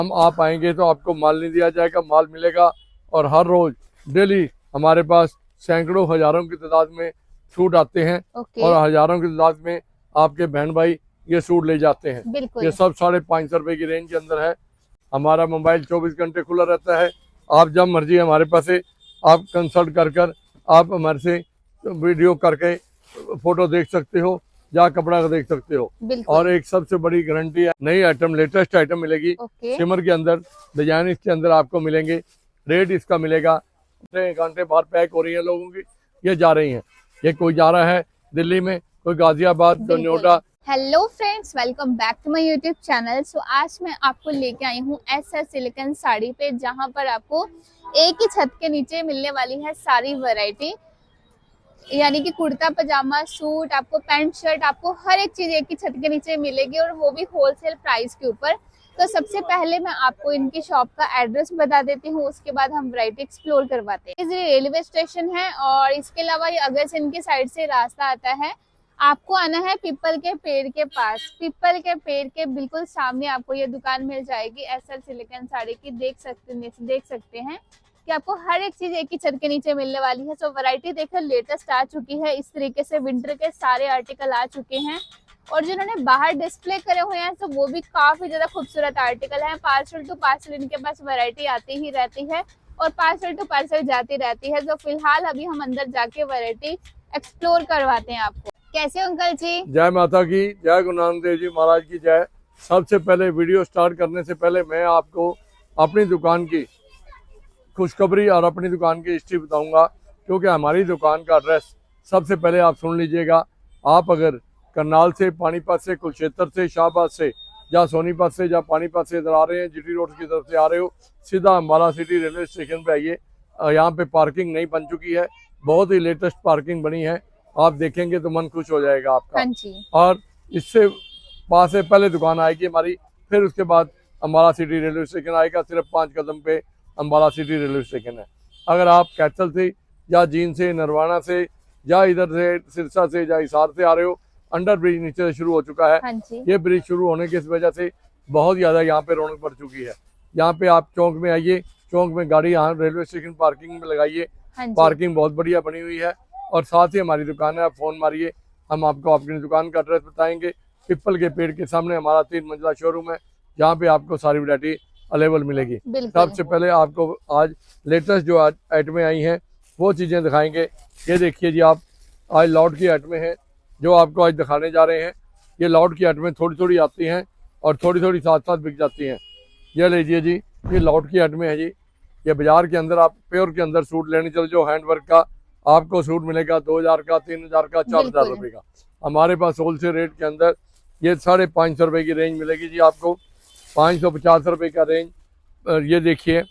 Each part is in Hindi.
हम आप आएंगे तो आपको माल नहीं दिया जाएगा, माल मिलेगा। और हर रोज डेली हमारे पास सैकड़ों हजारों की तादाद में सूट आते हैं और हजारों की तादाद में आपके बहन भाई ये सूट ले जाते हैं। ये सब 550 रुपए की रेंज के अंदर है। हमारा मोबाइल 24 घंटे खुला रहता है। आप जब मर्जी हमारे पास से आप कंसल्ट कर आप हमारे से वीडियो करके फोटो देख सकते हो या कपड़ा देख सकते हो। और एक सबसे बड़ी गारंटी है, नई आइटम लेटेस्ट आइटम मिलेगी शिमर के अंदर, डिजाइन इसके अंदर आपको मिलेंगे। रेट इसका मिलेगा, घंटे बाहर पैक हो रही है लोगों की, ये जा रही हैं। ये कोई जा रहा है दिल्ली में, कोई गाजियाबाद, कोई Noida. Hello friends, welcome back to my YouTube channel. So आज मैं आपको लेके आई हूँ एसएस सिलिकॉन साड़ी पे, जहाँ पर आपको एक ही छत के नीचे मिलने वाली है सारी वैरायटी, यानी कि कुर्ता पजामा, सूट, आपको पैंट शर्ट, आपको हर एक चीज एक ही छत के नीचे मिलेगी और वो भी होलसेल प्राइस के ऊपर। तो सबसे पहले मैं आपको इनकी शॉप का एड्रेस बता देती हूँ, उसके बाद हम वैरायटी एक्सप्लोर करवाते हैं। ये रेलवे स्टेशन है और इसके अलावा अगर से इनके साइड से रास्ता आता है, आपको आना है पीपल के पेड़ के पास। पीपल के पेड़ के बिल्कुल सामने आपको ये दुकान मिल जाएगी एसएस सिलिकॉन साड़ी की। देख सकते हैं कि आपको हर एक चीज एक ही छत के नीचे मिलने वाली है। सो वैरायटी देखो लेटेस्ट आ चुकी है, इस तरीके से विंटर के सारे आर्टिकल आ चुके हैं और जिन्होंने बाहर डिस्प्ले करे हुए हैं तो वो भी काफी ज्यादा खूबसूरत आर्टिकल है। पार्सल टू पार्सल इनके पास वैरायटी आती ही रहती है और पार्सल टू पार्सल जाती रहती है। तो फिलहाल अभी हम अंदर जाके वैरायटी एक्सप्लोर करवाते हैं आपको। कैसे अंकल जी? जय माता की, जय गुरु नानक देव जी महाराज की जय। सबसे पहले वीडियो स्टार्ट करने से पहले मैं आपको अपनी दुकान की खुशखबरी और अपनी दुकान की हिस्ट्री बताऊंगा, क्योंकि हमारी दुकान का एड्रेस सबसे पहले आप सुन लीजिएगा। आप अगर करनाल से, पानीपत से, कुरुक्षेत्र से, शाहबाद से या सोनीपत से या पानीपत से इधर आ रहे हैं, जीटी रोड की तरफ से आ रहे हो, सीधा अम्बाला सिटी रेलवे स्टेशन पे आइए। यहाँ पे पार्किंग नई बन चुकी है, बहुत ही लेटेस्ट पार्किंग बनी है। आप देखेंगे तो मन खुश हो जाएगा आपका। और इससे पास से पहले दुकान आएगी हमारी, फिर उसके बाद अम्बाला सिटी रेलवे स्टेशन आएगा। सिर्फ 5 कदम पे अम्बाला सिटी रेलवे स्टेशन है। अगर आप कैथल से या जींद से, नरवाना से या इधर से सिरसा से या हिसार से आ रहे हो, अंडर ब्रिज नीचे से शुरू हो चुका है। ये ब्रिज शुरू होने की वजह से बहुत ज्यादा यहाँ पे रौनक बढ़ चुकी है। यहाँ पे आप चौक में आइए, चौक में गाड़ी यहाँ रेलवे स्टेशन पार्किंग में लगाइए। पार्किंग बहुत बढ़िया बनी हुई है और साथ ही हमारी दुकान है। आप फोन मारिए, हम आपको अपनी दुकान का एड्रेस बताएंगे। पिपल के पेड़ के सामने हमारा 3 मंजिला शोरूम है, जहाँ पे आपको सारी वैरायटी अवेलेबल मिलेगी। सबसे पहले आपको आज लेटेस्ट जो आइटमें आई हैं वो चीज़ें दिखाएंगे। ये देखिए जी, आप आज लॉट की आइटमें हैं जो आपको आज दिखाने जा रहे हैं। ये लॉट की आइटमें थोड़ी थोड़ी आती हैं और थोड़ी थोड़ी साथ साथ बिक जाती हैं। ये लीजिए जी, ये लॉट की आइटमें हैं जी। ये बाजार के अंदर आप प्योर के अंदर सूट लेने चल जो हैंडवर्क का, आपको सूट मिलेगा 2000 का, 3000 का, 4000 रुपये का। हमारे पास होलसेल रेट के अंदर ये 550 रुपये की रेंज मिलेगी जी आपको। 550 रुपये का रेंज। ये देखिए,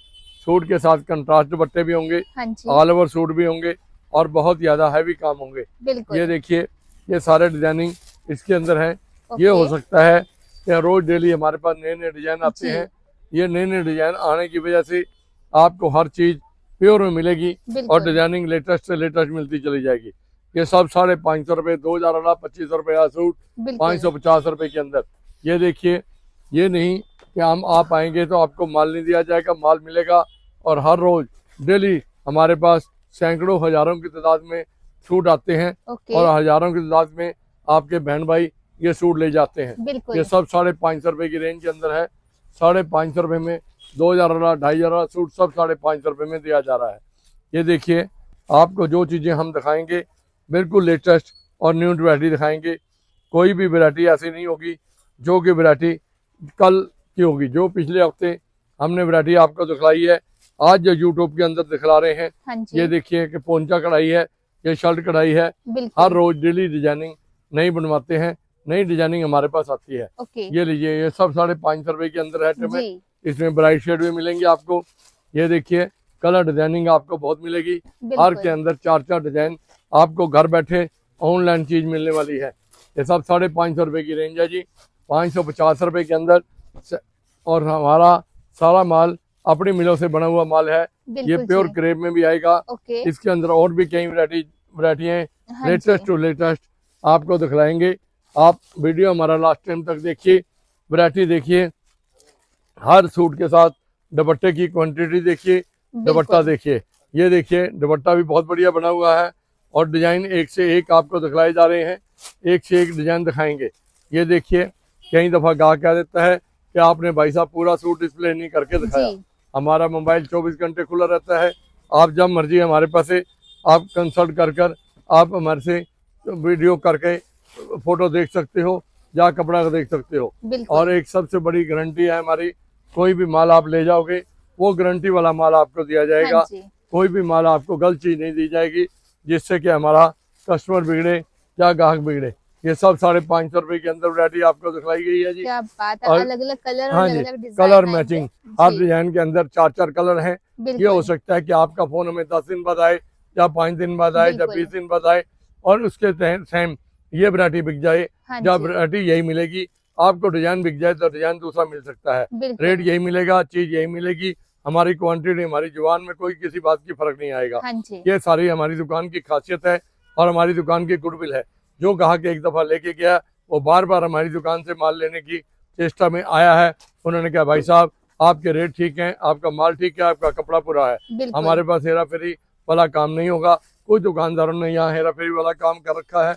सूट के साथ कंट्रास्ट दुपट्टे भी होंगे, ऑल ओवर सूट भी होंगे और बहुत ज्यादा हैवी काम होंगे। ये देखिए, ये सारे डिजाइनिंग इसके अंदर है। ये हो सकता है कि रोज डेली हमारे पास नए नए डिजाइन आते हैं। ये नए नए डिजाइन आने की वजह से आपको हर चीज प्योर में मिलेगी और डिजाइनिंग लेटेस्ट से लेटेस्ट मिलती चली जाएगी। ये सब 550 रुपये, 2000 वाला 2500 रुपये का सूट 550 रुपये के अंदर। ये देखिए, ये नहीं कि हम आप आएंगे तो आपको माल नहीं दिया जाएगा, माल मिलेगा। और हर रोज डेली हमारे पास सैकड़ों हजारों की तादाद में सूट आते हैं और हजारों की तादाद में आपके बहन भाई ये सूट ले जाते हैं। ये सब 550 रुपये की रेंज के अंदर है। 550 रुपये में 2000 वाला, 2500 वाला सूट सब 550 रुपये में दिया जा रहा है। ये देखिए, आपको जो चीज़ें हम दिखाएंगे बिल्कुल लेटेस्ट और न्यू वैरायटी दिखाएंगे। कोई भी वैरायटी ऐसी नहीं होगी जो कि वैरायटी कल की होगी। जो पिछले हफ्ते हमने वैरायटी आपको दिखलाई है, आज जो यूट्यूब के अंदर दिखला रहे हैं, ये देखिए कि पोंचा कढ़ाई है, ये शर्ट कढ़ाई है। हर रोज डेली डिजाइनिंग नई बनवाते हैं, नई डिजाइनिंग हमारे पास आती है। ये लीजिए, ये सब 550 रुपये के अंदर है। इसमें ब्राइट शेड भी मिलेंगे आपको। ये देखिए, कलर डिजाइनिंग आपको बहुत मिलेगी। हर के अंदर 4 डिजाइन आपको घर बैठे ऑनलाइन चीज मिलने वाली है। ये सब 550 रुपये की रेंज है जी। 550 रुपये के अंदर और हमारा सारा माल अपनी मिलों से बना हुआ माल है। ये प्योर क्रेप में भी आएगा। इसके अंदर और भी कई वैरायटियां लेटेस्ट टू लेटेस्ट आपको दिखलाएंगे। आप वीडियो हमारा लास्ट टाइम तक देखिए, वैरायटी देखिए। हर सूट के साथ दुपट्टे की क्वांटिटी देखिए, दुपट्टा देखिए, ये देखिए दुपट्टा भी बहुत बढ़िया बना हुआ है और डिजाइन एक से एक आपको दिखलाए जा रहे हैं, एक से एक डिजाइन दिखाएंगे। ये देखिए कई दफा गाहक कह देता है कि आपने भाई साहब पूरा सूट डिस्प्ले नहीं करके दिखाया। हमारा मोबाइल 24 घंटे खुला रहता है, आप जब मर्जी हमारे पास से आप कंसल्ट कर आप हमारे से वीडियो करके फोटो देख सकते हो या कपड़ा देख सकते हो। और एक सबसे बड़ी गारंटी है हमारी, कोई भी माल आप ले जाओगे वो गारंटी वाला माल आपको दिया जाएगा। कोई भी माल आपको गलत चीज नहीं दी जाएगी जिससे कि हमारा कस्टमर बिगड़े या ग्राहक बिगड़े। ये सब 550 रुपए के अंदर वैरायटी आपको दिखलाई गई है जी। क्या बात है, अलग अलग कलर, हाँ जी, कलर मैचिंग, हर डिजाइन के अंदर 4 कलर हैं। ये हो सकता है कि आपका फोन हमें 10 दिन बाद आए या 5 दिन बाद आए या 20 दिन बाद आए और उसके सेम ये वैरायटी बिक जाए। जब वैरायटी यही मिलेगी आपको, डिजाइन बिक जाए तो डिजाइन दूसरा मिल सकता है, रेट यही मिलेगा, चीज यही मिलेगी। हमारी क्वांटिटी, हमारी जुबान में कोई किसी बात की फर्क नहीं आएगा। ये सारी हमारी दुकान की खासियत है और हमारी दुकान की गुडविल है। जो ग्राहक एक दफा लेके गया वो बार बार हमारी दुकान से माल लेने की चेष्टा में आया है। उन्होंने कहा भाई साहब आपके रेट ठीक हैं, आपका माल ठीक है, आपका कपड़ा पूरा है, हमारे पास हेरा फेरी वाला काम नहीं होगा। कोई दुकानदारों ने यहाँ हेरा फेरी वाला काम कर रखा है।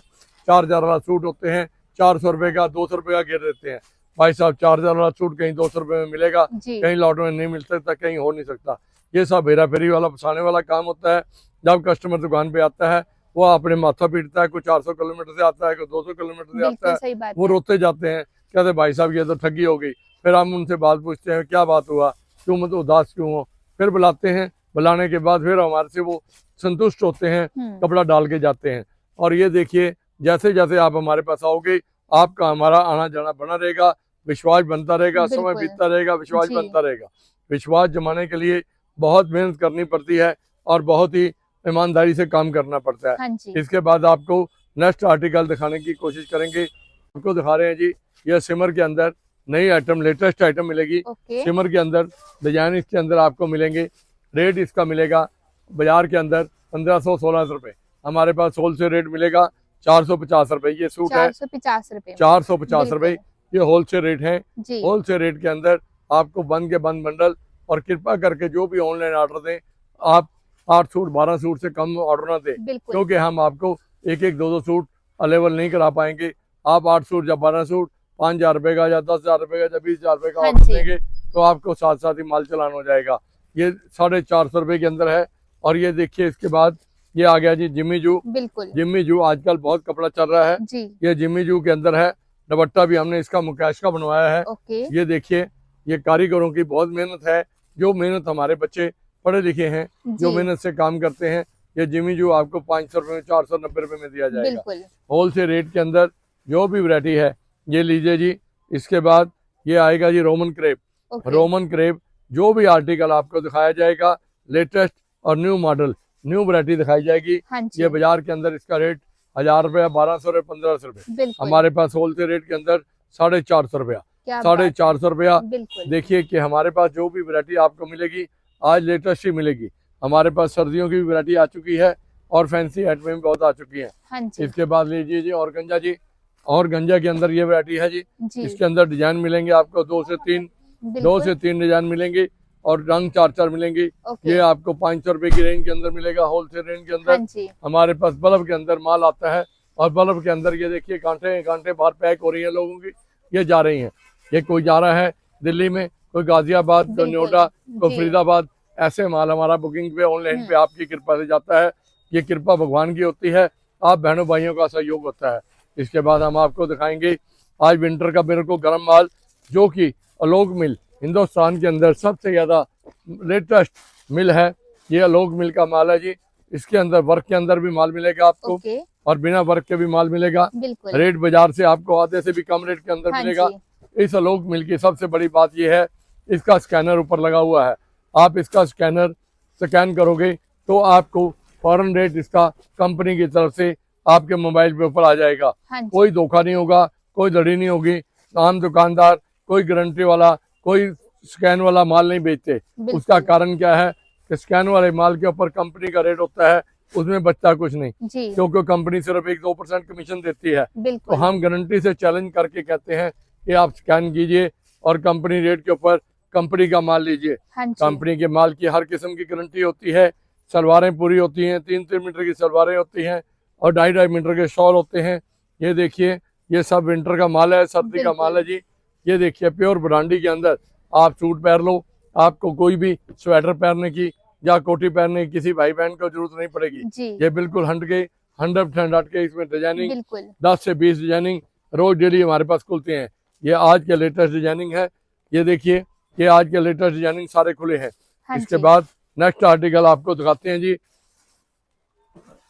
4000 वाला सूट होते हैं 400 रुपए का, 200 रुपए का गिर देते हैं। भाई साहब 4000 वाला सूट कहीं 200 रुपए में मिलेगा, कहीं लॉट में नहीं मिल सकता, कहीं हो नहीं सकता। ये सब हेरा फेरी वाला फंसाने वाला काम होता है। जब कस्टमर दुकान पे आता है वो अपने माथा पीटता है, कोई 400 किलोमीटर से आता है, कोई 200 किलोमीटर से आता है, वो रोते जाते हैं, कहते भाई साहब ये तो ठगी हो गई। फिर हम उनसे बात पूछते हैं क्या बात हुआ, क्यों मतलब उदास क्यों हो। फिर बुलाते हैं, बुलाने के बाद फिर हमारे से वो संतुष्ट होते हैं, कपड़ा डाल के जाते हैं। और ये देखिए जैसे जैसे आप हमारे पास आओगे आपका हमारा आना जाना बना रहेगा, विश्वास बनता रहेगा, समय बीतता रहेगा, विश्वास बनता रहेगा। विश्वास जमाने के लिए बहुत मेहनत करनी पड़ती है और बहुत ही ईमानदारी से काम करना पड़ता है। इसके बाद आपको नेक्स्ट आर्टिकल दिखाने की कोशिश करेंगे। आपको दिखा रहे हैं जी, यह सिमर के अंदर नई आइटम, लेटेस्ट आइटम मिलेगी। सिमर के अंदर डिजाइन इसके अंदर आपको मिलेंगे। रेट इसका मिलेगा बाजार के अंदर 1500-1600 रुपए, हमारे पास होलसेल रेट मिलेगा 450 रुपए। ये सूट है 450 रुपए, ये होलसेल रेट है। होलसेल रेट के अंदर आपको बंद के बंद बंडल, और कृपा करके जो भी ऑनलाइन ऑर्डर दें आप 8 सूट 12 सूट से कम ऑर्डर ना दें, क्योंकि हम आपको एक 2 सूट अवेलेबल नहीं करा पाएंगे। आप 8 सूट या 12 सूट 5000 रुपए का या 10,000 रुपए का या 20,000 रुपए का ऑर्डर देंगे तो आपको साथ साथ ही माल चलान हो जाएगा। ये 450 रुपए के अंदर है। और ये देखिए इसके बाद ये आ गया जी जिम्मी जू। जिम्मी जू आजकल बहुत कपड़ा चल रहा है जी। ये जिम्मी जू के अंदर है। दुपट्टा भी हमने इसका मुकेश का बनवाया है। ये देखिए ये कारीगरों की बहुत मेहनत है, जो मेहनत हमारे बच्चे पढ़े लिखे हैं, जो मेहनत से काम करते हैं। ये जिम्मी जू आपको 500 रुपए में 490 रुपए में दिया जाएगा होलसेल रेट के अंदर। जो भी वैरायटी है ये लीजिए जी। इसके बाद ये आएगा जी रोमन क्रेप। रोमन क्रेप जो भी आर्टिकल आपको दिखाया जाएगा लेटेस्ट और न्यू मॉडल, न्यू वैरायटी दिखाई जाएगी। ये बाजार के अंदर इसका रेट 1000 रुपया, 1200 रुपये, 1500 रुपये। हमारे पास होलसेल रेट के अंदर 450 रुपया, 450 रुपया। देखिए कि हमारे पास जो भी वैरायटी आपको मिलेगी आज लेटेस्ट ही मिलेगी। हमारे पास सर्दियों की भी वैरायटी आ चुकी है और फैंसी आइटमें भी बहुत आ चुकी है। इसके बाद लीजिए जी और गंजा जी। और गंजा के अंदर ये वैरायटी है जी। इसके अंदर डिजाइन मिलेंगे आपको 2 से 3 डिजाइन मिलेंगे और रंग 4 मिलेंगे। ये आपको 500 रुपए की रेंज के अंदर मिलेगा होलसेल रेंज के अंदर। हमारे पास बल्ब के अंदर माल आता है और बल्ब के अंदर ये देखिए कांटे बाहर पैक हो रही है लोगों की, ये जा रही हैं। ये कोई जा रहा है दिल्ली में, कोई गाजियाबाद, कोई नोएडा, कोई फरीदाबाद, ऐसे माल हमारा बुकिंग पे ऑनलाइन पे आपकी कृपा से जाता है। ये कृपा भगवान की होती है, आप बहनों भाइयों का सहयोग होता है। इसके बाद हम आपको दिखाएंगे आज विंटर का बिल्कुल गर्म माल, जो कि आलोक मिल हिंदुस्तान के अंदर सबसे ज्यादा लेटेस्ट मिल है। ये आलोक मिल का माल है जी। इसके अंदर वर्क के अंदर भी माल मिलेगा आपको और बिना वर्क के भी माल मिलेगा। रेट बाजार से आपको आधे से भी कम रेट के अंदर मिलेगा। इस आलोक मिल की सबसे बड़ी बात यह है, इसका स्कैनर ऊपर लगा हुआ है। आप इसका स्कैनर स्कैन करोगे तो आपको फौरन रेट इसका कंपनी की तरफ से आपके मोबाइल पे ऊपर आ जाएगा। कोई धोखा नहीं होगा, कोई दड़ी नहीं होगी। आम दुकानदार कोई गारंटी वाला, कोई स्कैन वाला माल नहीं बेचते। उसका कारण क्या है कि स्कैन वाले माल के ऊपर कंपनी का रेट होता है, उसमें बचता कुछ नहीं, क्योंकि कंपनी सिर्फ 1-2% कमीशन देती है। तो हम गारंटी से चैलेंज करके कहते हैं कि आप स्कैन कीजिए और कंपनी रेट के ऊपर कंपनी का माल लीजिए। हाँ जी, कंपनी के माल की हर किस्म की गारंटी होती है। सलवारें पूरी होती हैं, 3-3 मीटर की सलवारें होती हैं और 2.5-2.5 मीटर के शॉल होते हैं। ये देखिए, ये सब विंटर का माल है, सर्दी का माल है जी। ये देखिए, प्योर ब्रांडी के अंदर आप सूट पहन लो, आपको कोई भी स्वेटर पहनने की या कोटी पहनने की किसी भाई बहन को जरूरत नहीं पड़ेगी। जी, ये बिल्कुल 100% हट के इसमें डिजाइनिंग बिल्कुल। 10 से 20 डिजाइनिंग रोज डेली हमारे पास खुलते हैं। ये आज के लेटेस्ट डिजाइनिंग है। ये देखिए, ये आज के लेटेस्ट डिजाइनिंग सारे खुले हैं। हाँ इसके जी, बाद नेक्स्ट आर्टिकल आपको दिखाते हैं जी।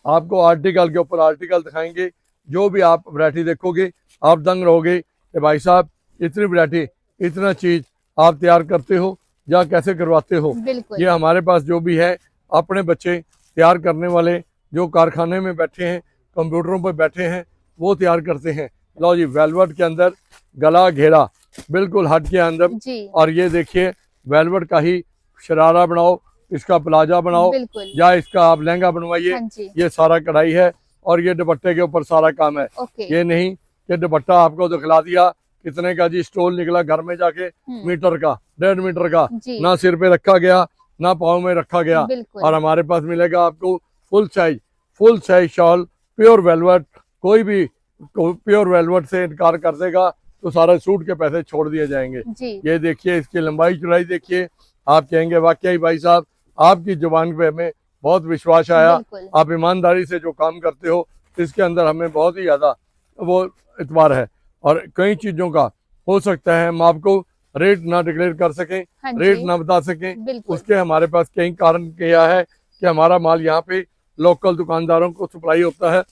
आपको आर्टिकल के ऊपर आर्टिकल दिखाएंगे। जो भी आप वैरायटी देखोगे आप दंग रहोगे कि भाई साहब इतनी वैरायटी, इतना चीज आप तैयार करते हो या कैसे करवाते हो। बिल्कुल। ये हमारे पास जो भी है, अपने बच्चे तैयार करने वाले जो कारखाने में बैठे हैं, कंप्यूटरों पर बैठे हैं, वो तैयार करते हैं। लो जी, वेलवेट के अंदर गला घेरा बिल्कुल हट के अंदर। जी, और ये देखिए, वेलवेट का ही शरारा बनाओ, इसका प्लाजा बनाओ बिल्कुल। या इसका आप लहंगा बनवाइए। हाँ जी, ये सारा कढ़ाई है और ये दुपट्टे के ऊपर सारा काम है। ओके। ये नहीं कि दुपट्टा आपको दिखला दिया कितने का जी, स्टोल निकला घर में जाके मीटर का, 1.5 मीटर का, जी, ना सिर पे रखा गया ना पाँव में रखा गया। बिल्कुल। और हमारे पास मिलेगा आपको full size shawl, pure velvet. कोई भी प्योर वेलवेट से इनकार कर देगा तो सारे सूट के पैसे छोड़ दिए जाएंगे। जी, ये देखिए, इसकी लंबाई चौड़ाई देखिए, आप कहेंगे वाकई भाई साहब आपकी जुबान पे हमें बहुत विश्वास आया, बिल्कुल। आप ईमानदारी से जो काम करते हो इसके अंदर हमें बहुत ही ज़्यादा वो इतबार है। और कई चीज़ों का हो सकता है हम आपको रेट ना डिक्लेयर कर सकें, हाँ रेट जी, ना बता सकें, बिल्कुल। उसके हमारे पास कई कारण किया है कि हमारा माल यहाँ पे लोकल दुकानदारों को सप्लाई होता है।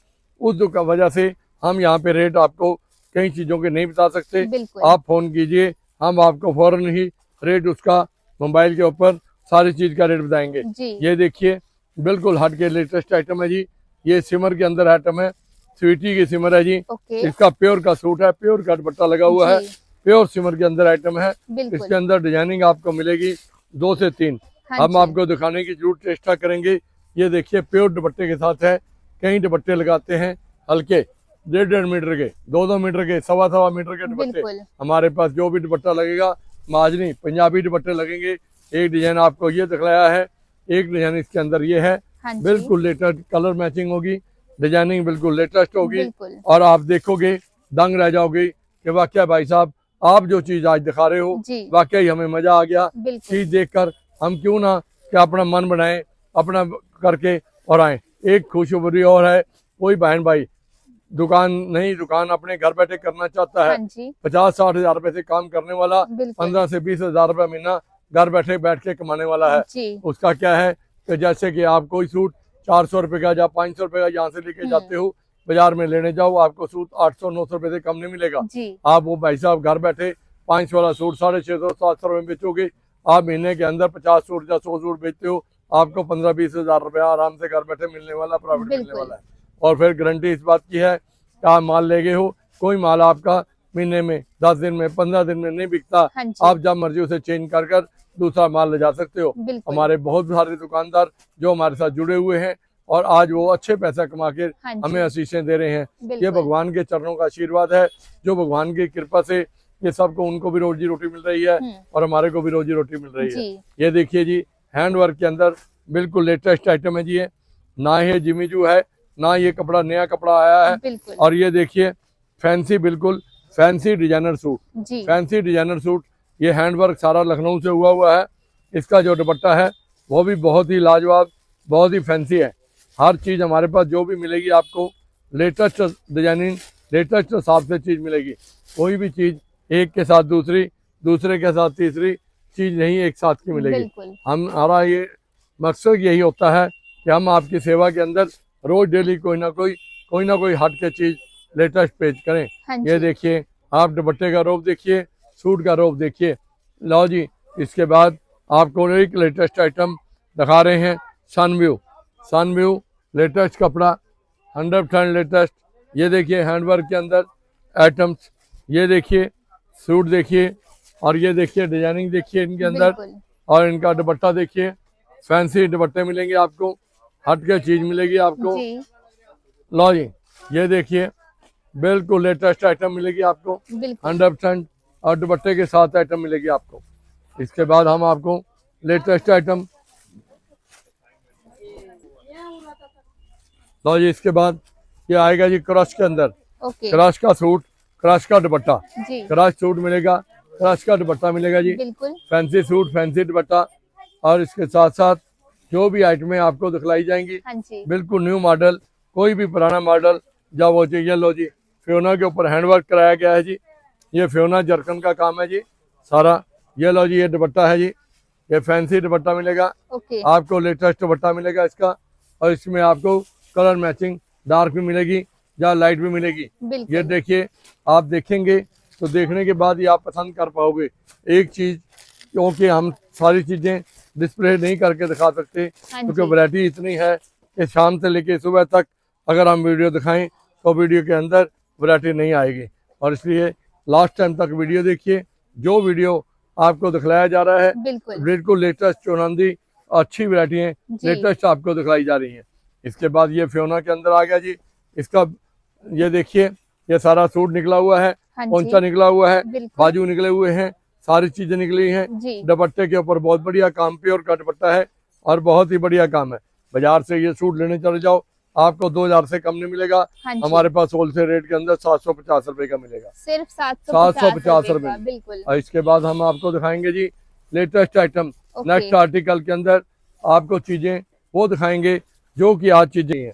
उस वजह से हम यहाँ पे रेट आपको कई चीज़ों के नहीं बता सकते। बिल्कुल। आप फ़ोन कीजिए, हम आपको फ़ौरन ही रेट उसका मोबाइल के ऊपर सारी चीज़ का रेट बताएंगे। जी, ये देखिए, बिल्कुल हट के लेटेस्ट आइटम है जी। ये सिमर के अंदर आइटम है, स्वीटी की सिमर है जी। ओके। इसका प्योर का सूट है, प्योर का दुपट्टा लगा हुआ है, जी, प्योर सिमर के अंदर आइटम है। बिल्कुल। इसके अंदर डिजाइनिंग आपको मिलेगी 2 से 3। हाँ हम जी, आपको दिखाने की जरूर चेष्टा करेंगे। ये देखिए, प्योर दुपट्टे के साथ है। कई दुपट्टे लगाते हैं हल्के 1.5 मीटर के, 2-2 मीटर के, 1.25 मीटर के दुपट्टे। बिल्कुल। हमारे पास जो भी दुपट्टा लगेगा माजनी पंजाबी दुपट्टे लगेंगे। एक डिजाइन आपको ये दिखलाया है, एक डिजाइन इसके अंदर ये है। हाँ जी, बिल्कुल लेटेस्ट कलर मैचिंग होगी, डिजाइनिंग बिल्कुल लेटेस्ट होगी बिल्कुल। और आप देखोगे दंग रह जाओगे कि वाकई भाई साहब आप जो चीज़ आज दिखा रहे हो जी, वाकई हमें मजा आ गया। बिल्कुल। चीज़ देखकर हम क्यों ना कि अपना मन बनाएं, अपना करके और आए। एक खुशखबरी और है, कोई बहन भाई दुकान अपने घर बैठे करना चाहता है, हाँ जी, 50-60 हज़ार रुपए से काम करने वाला, बिल्कुल। 15 से 20 हज़ार रुपये महीना घर बैठ के कमाने वाला है। जी, उसका क्या है कि जैसे कि आप कोई सूट 400 रुपये का या 500 रुपये का यहाँ से लेके जाते हो, बाजार में लेने जाओ आपको सूट 800-900 रुपये से कम नहीं मिलेगा। जी, आप वो भाई साहब घर बैठे 500 वाला सूट 650-700 रुपये में बेचोगे। आप महीने के अंदर 50 सूट या 100 सूट बेचते हो, आपको 15-20 हज़ार रुपया आराम से घर बैठे मिलने वाला, प्रॉफिट मिलने बिल्कुल। वाला है। और फिर गारंटी इस बात की है कि आप माल ले गए हो, कोई माल आपका महीने में, 10 दिन में, 15 दिन में नहीं बिकता। हाँ जी, आप जब मर्जी उसे चेंज कर दूसरा माल ले जा सकते हो। बिल्कुल। हमारे बहुत सारे दुकानदार जो हमारे साथ जुड़े हुए हैं और आज वो अच्छे पैसा कमा के हाँ जी, हमें आशीषें दे रहे हैं। ये बिल्कुल। भगवान के चरणों का आशीर्वाद है, जो भगवान की कृपा से ये सबको, उनको भी रोजी रोटी मिल रही है और हमारे को भी रोजी रोटी मिल रही है। जी, ये देखिए जी, हैंड वर्क के अंदर बिल्कुल लेटेस्ट आइटम है जी। ये ना ये जिमीचू है, ना ये कपड़ा नया कपड़ा आया है। बिल्कुल। और ये देखिए फैंसी, बिल्कुल फैंसी डिजाइनर सूट, जी, फैंसी डिजाइनर सूट। ये हैंडवर्क सारा लखनऊ से हुआ है। इसका जो दुपट्टा है वो भी बहुत ही लाजवाब, बहुत ही फैंसी है। हर चीज़ हमारे पास जो भी मिलेगी आपको लेटेस्ट डिजाइनिंग, लेटेस्ट हिसाब से चीज़ मिलेगी। कोई भी चीज़ एक के साथ दूसरी, दूसरे के साथ तीसरी चीज़ नहीं एक साथ की मिलेगी। बिल्कुल। हमारा ये मकसद यही होता है कि हम आपकी सेवा के अंदर रोज डेली कोई ना कोई हट के चीज़ लेटेस्ट पेश करें। हाँ ये जी, देखिए, आप दुपट्टे का रोब देखिए, सूट का रोब देखिए। लो जी, इसके बाद आपको एक लेटेस्ट आइटम दिखा रहे हैं, सनव्यू लेटेस्ट कपड़ा, 100% लेटेस्ट। ये देखिए हैंडवर्क के अंदर आइटम्स, ये देखिए सूट देखिए और ये देखिए डिजाइनिंग देखिए इनके अंदर। बिल्कुल। और इनका दुपट्टा देखिए, फैंसी दुपट्टे मिलेंगे आपको, हट के चीज़ मिलेगी आपको। जी, लो जी, ये देखिए बिल्कुल लेटेस्ट आइटम मिलेगी आपको, बिल्कुल। 100%। और दुपट्टे के साथ आइटम मिलेगी आपको। इसके बाद हम आपको लेटेस्ट आइटम, लो जी, इसके बाद ये आएगा जी क्रश के अंदर, ओके क्रश का सूट, क्रश का दुपट्टा, जी क्रश सूट मिलेगा, क्रश का दुपट्टा मिलेगा जी, बिल्कुल। फैंसी सूट, फैंसी दुपट्टा। और इसके साथ साथ जो भी आइटमें आपको दिखलाई जाएंगी हाँ जी बिल्कुल न्यू मॉडल, कोई भी पुराना मॉडल जब वो चाहिए। लो जी, फ्योना के ऊपर हैंडवर्क कराया गया है जी, ये फ्योना जरकन का काम है जी सारा। ये लो जी, ये दुपट्टा है जी, ये फैंसी दुपट्टा मिलेगा ओके आपको, लेटेस्ट दुपट्टा मिलेगा इसका। और इसमें आपको कलर मैचिंग डार्क भी मिलेगी या लाइट भी मिलेगी। ये बिल्कुल देखिए, आप देखेंगे तो देखने के बाद ही आप पसंद कर पाओगे एक चीज़, क्योंकि हम सारी चीज़ें डिस्प्ले नहीं करके दिखा सकते हाँ क्योंकि जी वैरायटी इतनी है कि शाम से लेके सुबह तक अगर हम वीडियो दिखाएं तो वीडियो के अंदर वैरायटी नहीं आएगी। और इसलिए लास्ट टाइम तक वीडियो देखिए, जो वीडियो आपको दिखलाया जा रहा है बिल्कुल बिल्कुल लेटेस्ट चौनंदी अच्छी वैरायटी है, जी लेटेस्ट आपको दिखलाई जा रही है। इसके बाद ये फ्योना के अंदर आ गया जी, इसका ये देखिए, ये सारा सूट निकला हुआ है, हाँ पोंचा जी निकला हुआ है, बिल्कुल बाजू निकले हुए हैं, सारी चीजें निकली हैं। जी दुपट्टे के ऊपर बहुत बढ़िया काम, प्योर का दुपट्टा है और बहुत ही बढ़िया काम है। बाजार से ये सूट लेने चले जाओ, आपको 2000 से कम नहीं मिलेगा। हाँ जी हमारे पास होलसेल रेट के अंदर 750 रुपए का मिलेगा। सिर्फ 750 रुपए रुपए का, में। बिल्कुल और इसके बाद हम आपको दिखाएंगे जी latest item, okay next article के अंदर आपको चीजें वो दिखाएंगे जो कि आज चीजें हैं।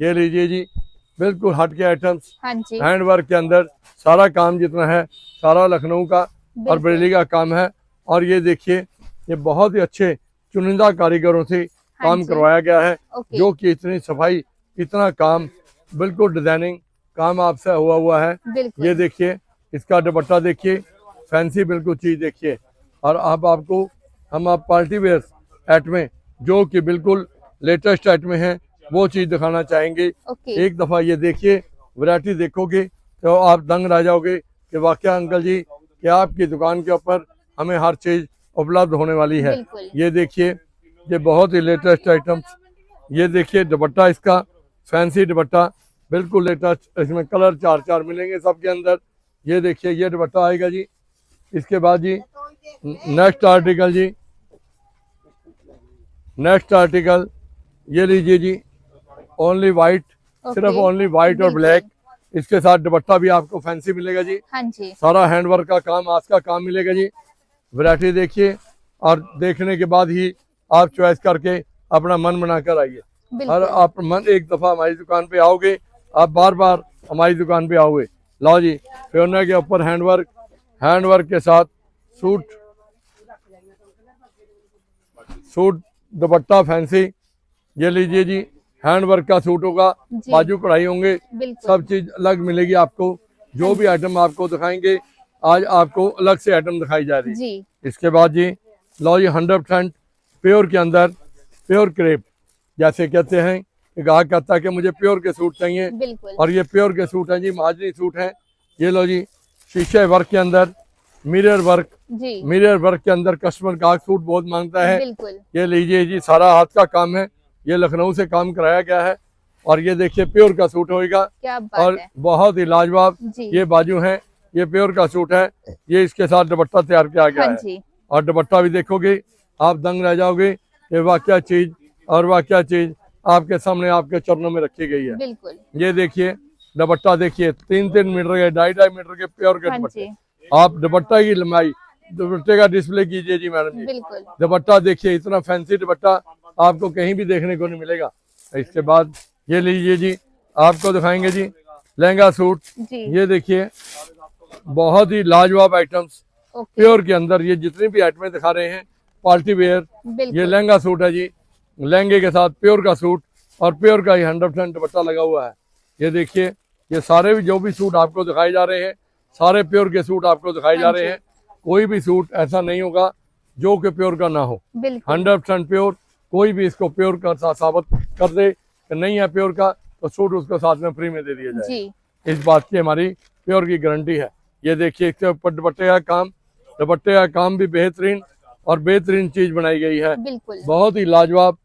ये लीजिए जी, बिल्कुल हट के आइटम्स, हाँ जी हैंडवर्क के अंदर सारा काम जितना है सारा लखनऊ का और बिल्कुल बरेली का काम है। और ये देखिए, ये बहुत ही अच्छे चुनिंदा कारीगरों से हाँ काम जी करवाया गया है, ओके जो कि इतनी सफाई, इतना काम, बिल्कुल डिजाइनिंग काम आपसे हुआ है। बिल्कुल ये देखिए, इसका दुपट्टा देखिए, फैंसी बिल्कुल चीज देखिए। और अब आपको हम आप पार्टी वेयर आइटमें जो कि बिल्कुल लेटेस्ट आइटमें हैं वो चीज दिखाना चाहेंगे। ओके एक दफा ये देखिए, वैरायटी देखोगे तो आप दंग रह जाओगे कि वाकया अंकल जी कि आपकी दुकान के ऊपर हमें हर चीज उपलब्ध होने वाली है। बिल्कुल ये देखिए, ये बहुत ही लेटेस्ट आइटम्स, ये देखिए दुपट्टा इसका, फैंसी दुपट्टा बिल्कुल लेटेस्ट, इसमें कलर 4 मिलेंगे सबके अंदर। ये देखिए, ये दुपट्टा आएगा जी। इसके बाद जी नेक्स्ट आर्टिकल जी, नेक्स्ट आर्टिकल ये लीजिए जी, ओनली वाइट, सिर्फ ओके ओनली वाइट और बिल्कुल। ब्लैक। इसके साथ दुपट्टा भी आपको फैंसी मिलेगा जी, हाँ जी सारा हैंडवर्क का काम, आज का काम मिलेगा जी। वैरायटी देखिए और देखने के बाद ही आप चॉइस करके अपना मन बना कर आइए। और बिल्कुल आप मन एक दफा हमारी दुकान पे आओगे, आप बार बार हमारी दुकान पे आओगे। लो जी, फ्योना के ऊपर हैंडवर्क, हैंडवर्क के साथ सूट, सूट दुपट्टा फैंसी। ये लीजिए जी, हैंडवर्क का सूट होगा, जी बाजू कढ़ाई होंगे, बिल्कुल सब चीज अलग मिलेगी आपको। जो भी आइटम आपको दिखाएंगे आज आपको अलग से आइटम दिखाई जा रही है। जी इसके बाद जी लो जी, 100% प्योर के अंदर प्योर क्रेप, जैसे कहते हैं कि ग्राहक कहता है कि मुझे प्योर के सूट चाहिए, बिल्कुल और ये प्योर के सूट हैं जी, महाजनी सूट हैं। ये लो जी, शीशे वर्क के अंदर मिरर वर्क, जी मिरर वर्क के अंदर कस्टमर ग्राहक सूट बहुत मांगता है। बिल्कुल ये लीजिए जी, सारा हाथ का काम है, ये लखनऊ से काम कराया गया है। और ये देखिए, प्योर का सूट होएगा क्या और बात है बहुत ही लाजवाब। जी ये बाजू है, ये प्योर का सूट है, ये इसके साथ दुपट्टा तैयार किया गया हाँ है। जी और दुपट्टा भी देखोगे आप दंग रह जाओगे कि वाकया चीज, और वाकया चीज आपके सामने आपके चरणों में रखी गई है। बिल्कुल ये देखिए, दुपट्टा देखिए, 3 मीटर के, 2.5 मीटर के प्योर के हाँ दुपट्टे। जी आप दुपट्टा की लंबाई, दुपट्टे का डिस्प्ले कीजिए जी मैडम जी। बिल्कुल दुपट्टा देखिए, इतना फैंसी दुपट्टा आपको कहीं भी देखने को नहीं मिलेगा। इसके बाद ये लीजिए जी, आपको दिखाएंगे जी लहंगा सूट। जी ये देखिए, बहुत ही लाजवाब आइटम्स ओके प्योर के अंदर, ये जितनी भी आइटमें दिखा रहे हैं पार्टी वेयर। ये बिल्कुल लहंगा सूट है जी, लहंगे के साथ प्योर का सूट और प्योर का ही 100% दुपट्टा लगा हुआ है। ये देखिए, ये सारे भी जो भी सूट आपको दिखाए जा रहे हैं सारे प्योर के सूट आपको दिखाए जा हाँ रहे जी। हैं। कोई भी सूट ऐसा नहीं होगा जो कि प्योर का ना हो, बिल्कुल 100% प्योर। कोई भी इसको प्योर का साबित कर दे कि नहीं है प्योर का, तो सूट उसको साथ में फ्री में दे दिया जाए। जी इस बात की हमारी प्योर की गारंटी है। ये देखिए, इसके ऊपर दुपट्टे का काम, दुपट्टे का काम भी बेहतरीन और बेहतरीन चीज बनाई गई है। बिल्कुल बहुत ही लाजवाब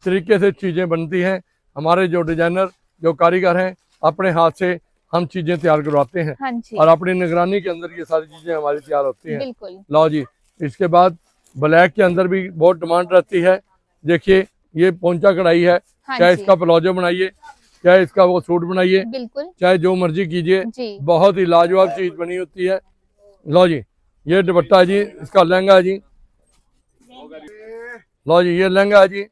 तरीके से चीजें बनती हैं। हमारे जो डिजाइनर, जो कारीगर हैं, अपने हाथ से हम चीजें तैयार करवाते हैं हाँ जी और अपनी निगरानी के अंदर ये सारी चीजें हमारी तैयार होती हैं। बिल्कुल लो जी, इसके बाद ब्लैक के अंदर भी बहुत डिमांड रहती है। देखिए ये पोंचा कढ़ाई है, हाँ चाहे जी, इसका प्लाजो बनाइए, चाहे इसका वो सूट बनाइए, बिल्कुल चाहे जो मर्जी कीजिए, जी, बहुत ही लाजवाब चीज बनी होती है। लो जी ये दुपट्टा है जी, इसका लहंगा है जी। लो जी ये लहंगा है जी,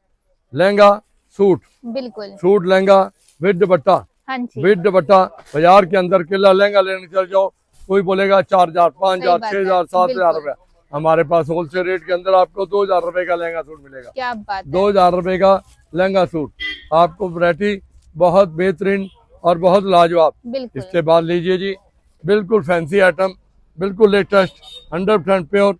लहंगा सूट, बिल्कुल सूट लहंगा विद दुपट्टा, हाँ जी, विद दुपट्टा। बाजार के अंदर किला लहंगा लेने चल जाओ, कोई बोलेगा 4000, 5000, बात 6000, है, 7000 बिल्कुल। रुपया। हमारे पास होलसेल रेट के अंदर आपको 2000 रुपए का लहंगा सूट मिलेगा। क्या बात है, 2000 रुपए का लहंगा सूट, आपको वैरायटी बहुत बेहतरीन और बहुत लाजवाब। बिल्कुल इसके बाद लीजिए जी बिल्कुल फैंसी आइटम, बिल्कुल लेटेस्ट, 100% प्योर,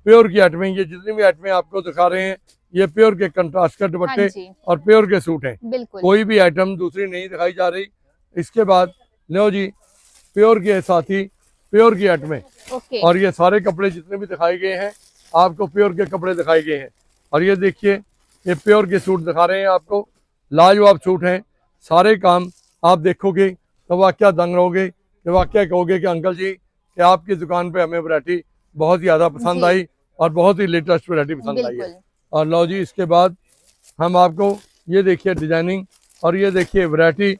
प्योर की आइटमें। ये जितनी भी आइटमें आपको दिखा रहे हैं ये प्योर के कंट्रास्ट के हाँ दुपट्टे जी, और प्योर के सूट हैं, बिल्कुल कोई भी आइटम दूसरी नहीं दिखाई जा रही। इसके बाद लो जी प्योर के साथ ही प्योर की आइटमें, ओके, और ये सारे कपड़े जितने भी दिखाए गए हैं आपको प्योर के कपड़े दिखाए गए हैं। और ये देखिए ये प्योर के सूट दिखा रहे हैं आपको, लाजवाब सूट हैं। सारे काम आप देखोगे तो वाकया दंग रहोगे, कि वाकया कहोगे कि अंकल जी कि आपकी दुकान पे हमें वैरायटी बहुत ज़्यादा पसंद जी। आई और बहुत ही लेटेस्ट वैरायटी पसंद आई है। बिल्कुल और लो जी इसके बाद हम आपको ये देखिए डिजाइनिंग और ये देखिए वैरायटी,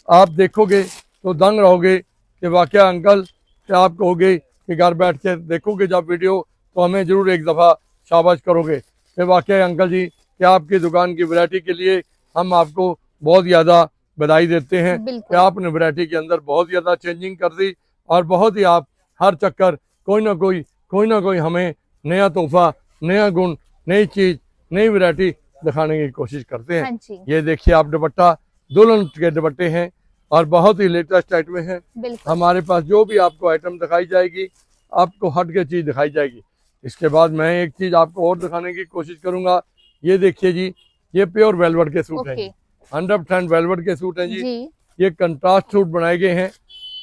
आप देखोगे तो दंग रहोगे कि वाकया अंकल, कि आप कहोगे कि घर बैठ के देखोगे जब वीडियो तो हमें ज़रूर एक दफ़ा शाबाश करोगे कि वाकई अंकल जी कि आपकी दुकान की वैरायटी के लिए हम आपको बहुत ज़्यादा बधाई देते हैं कि बिल्कुल आपने वैरायटी के अंदर बहुत ज़्यादा चेंजिंग कर दी और बहुत ही आप हर चक्कर कोई ना कोई हमें नया तोहफा, नया गुण, नई चीज़, नई वैरायटी दिखाने की कोशिश करते हाँ हैं। जी, ये देखिए आप दुपट्टा, दुल्हन के दुपट्टे हैं और बहुत ही लेटेस्ट आइटमें हैं। बिल्कुल हमारे पास जो भी आपको आइटम दिखाई जाएगी आपको हट के चीज़ दिखाई जाएगी। इसके बाद मैं एक चीज़ आपको और दिखाने की कोशिश करूंगा। ये देखिए जी ये प्योर वेलवेट के सूट हैं ओके जी, 100% वेलवेट के सूट हैं जी। जी, ये कंट्रास्ट सूट बनाए गए हैं।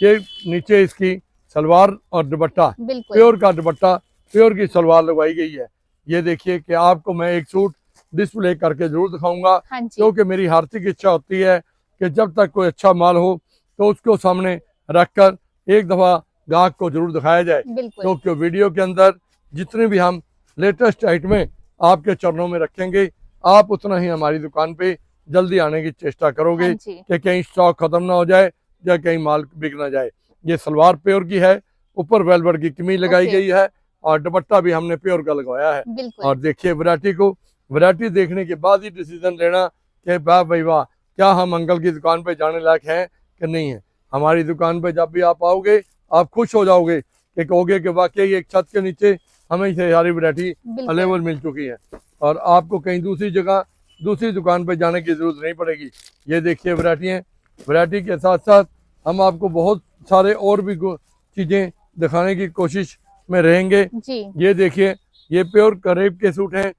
ये नीचे इसकी सलवार और दुपट्टा, बिल्कुल प्योर का दुपट्टा, प्योर की सलवार लगवाई गई है। ये देखिए कि आपको मैं एक सूट डिस्प्ले करके जरूर दिखाऊंगा, हाँ जी, क्योंकि मेरी हार्दिक इच्छा होती है कि जब तक कोई अच्छा माल हो तो उसको सामने रखकर एक दफ़ा ग्राहक को जरूर दिखाया जाए, बिल्कुल क्योंकि वीडियो के अंदर जितने भी हम लेटेस्ट आइटमें आपके चरणों में रखेंगे आप उतना ही हमारी दुकान पे जल्दी आने की चेष्टा करोगे हाँ जी, कि कहीं स्टॉक खत्म ना हो जाए या कहीं माल बिक ना जाए। ये सलवार प्योर की है, ऊपर वेलवेट की कमीज लगाई ओके। गई है और दुपट्टा भी हमने प्योर का लगवाया है। बिल्कुल और देखिए वैरायटी को, वैरायटी देखने के बाद ही डिसीजन लेना कि वाह भाई वाह क्या हम अंकल की दुकान पे जाने लायक हैं कि नहीं है। हमारी दुकान पे जब भी आप आओगे आप खुश हो जाओगे कि कहोगे कि वाकई एक छत के नीचे हमें ये सारी वैरायटी बिल्कुल अवेलेबल मिल चुकी है और आपको कहीं दूसरी जगह दूसरी दुकान पे जाने की ज़रूरत नहीं पड़ेगी। ये देखिए वैरायटी हैं, वैरायटी के साथ साथ हम आपको बहुत सारे और भी चीज़ें दिखाने की कोशिश में रहेंगे। जी, ये देखिए ये प्योर करेब के सूट हैं,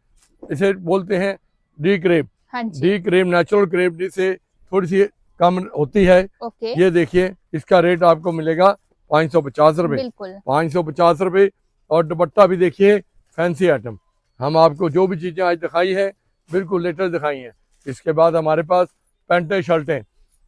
इसे बोलते हैं डी क्रेप। हाँ जी, D crepe natural crepe D से थोड़ी सी कम होती है। ओके ये देखिए इसका रेट आपको मिलेगा 550 रुपये, बिल्कुल 550 रुपये। और दुपट्टा भी देखिए फैंसी आइटम, हम आपको जो भी चीज़ें आज दिखाई है बिल्कुल लेटेस्ट दिखाई हैं। इसके बाद हमारे पास पैंटें शर्टें,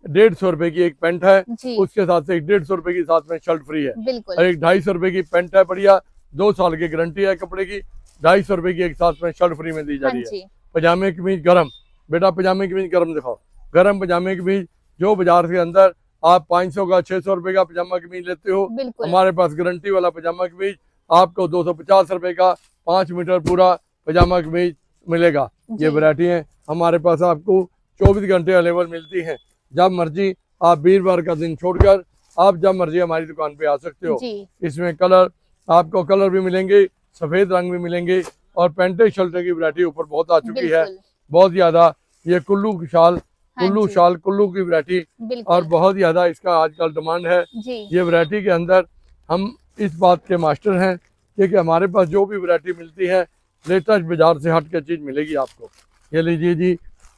150 रुपये की एक पैंट है, जी, उसके साथ एक 150 रुपये की साथ में शर्ट फ्री है। बिल्कुल और एक 250 रुपये की पैंट है बढ़िया, 2 साल की गारंटी है कपड़े की, 250 रुपये की एक साथ में शर्ट फ्री में दी जा हाँ रही है। जी, पजामे कमीज गरम, बेटा पजामे कमीज गरम दिखाओ, गरम पजामे कमीज जो बाजार के अंदर आप 500 का 600 रुपये का पजामा कमीज लेते हो, बिल्कुल हमारे पास गारंटी वाला पजामा कमीज आपको 250 रुपये का 5 मीटर पूरा पजामा कमीज मिलेगा। ये जी, वैरायटी है हमारे पास आपको 24 घंटे अवेलेबल मिलती है। जब मर्जी आप वीरवार का दिन छोड़कर आप जब मर्जी हमारी दुकान पे आ सकते हो। जी, इसमें कलर आपको कलर भी मिलेंगे, सफ़ेद रंग भी मिलेंगे और पैंटे शर्टें की वैरायटी ऊपर बहुत आ चुकी है, बिल्कुल बहुत ज़्यादा। ये कुल्लू की शाल, हाँ कुल्लू जी, शाल, कुल्लू की वैरायटी और बिल्कुल बहुत ज़्यादा इसका आजकल डिमांड है। जी, ये वैरायटी के अंदर हम इस बात के मास्टर हैं क्योंकि हमारे पास जो भी वैरायटी मिलती है लेटेस्ट बाजार से हट के चीज़ मिलेगी आपको। ये लीजिए जी,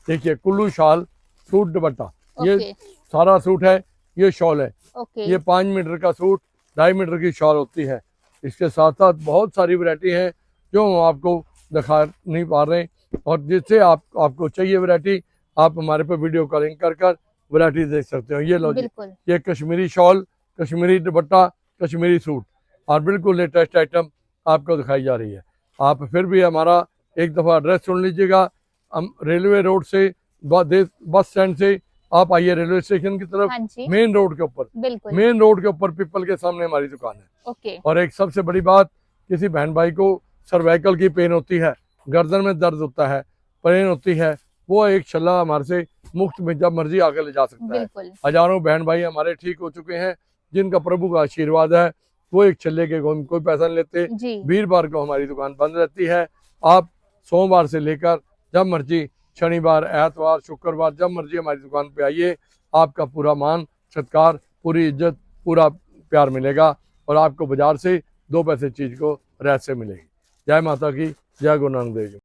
देखिए कुल्लू शाल सूट दुपट्टा, ये ओके सारा सूट है, ये शॉल है। ओके ये 5 मीटर का सूट, 2.5 मीटर की शॉल होती है। इसके साथ साथ बहुत सारी वैरायटी है जो हम आपको दिखा नहीं पा रहे और जिससे आपको चाहिए वैरायटी आप हमारे पे वीडियो कॉलिंग कर वैरायटी देख सकते हो। ये लो जी, बिल्कुल ये कश्मीरी शॉल, कश्मीरी दुपट्टा, कश्मीरी सूट और बिल्कुल लेटेस्ट आइटम आपको दिखाई जा रही है। आप फिर भी हमारा एक दफ़ा एड्रेस सुन लीजिएगा। हम रेलवे रोड से बस स्टैंड से आप आइए रेलवे स्टेशन की तरफ, हाँ जी, मेन रोड के ऊपर, बिल्कुल। मेन रोड के ऊपर पीपल के सामने हमारी दुकान है। ओके, और एक सबसे बड़ी बात, किसी बहन भाई को सर्वाइकल की पेन होती है, गर्दन में दर्द होता है, पेन होती है, वो एक छल्ला हमारे से मुफ्त में जब मर्जी आकर ले जा सकता है। बिल्कुल। हजारों बहन भाई हमारे ठीक हो चुके हैं, जिनका प्रभु का आशीर्वाद है। वो एक छल्ले के कोई पैसा नहीं लेते। जी, वीरवार को हमारी दुकान बंद रहती है। आप सोमवार से लेकर जब मर्जी, शनिवार, एतवार, शुक्रवार, जब मर्जी हमारी दुकान पे आइए। आपका पूरा मान सत्कार, पूरी इज्जत, पूरा प्यार मिलेगा और आपको बाजार से 2 पैसे चीज को रहस्य मिलेगी। जय माता की, जय गुरु नानक देव जी।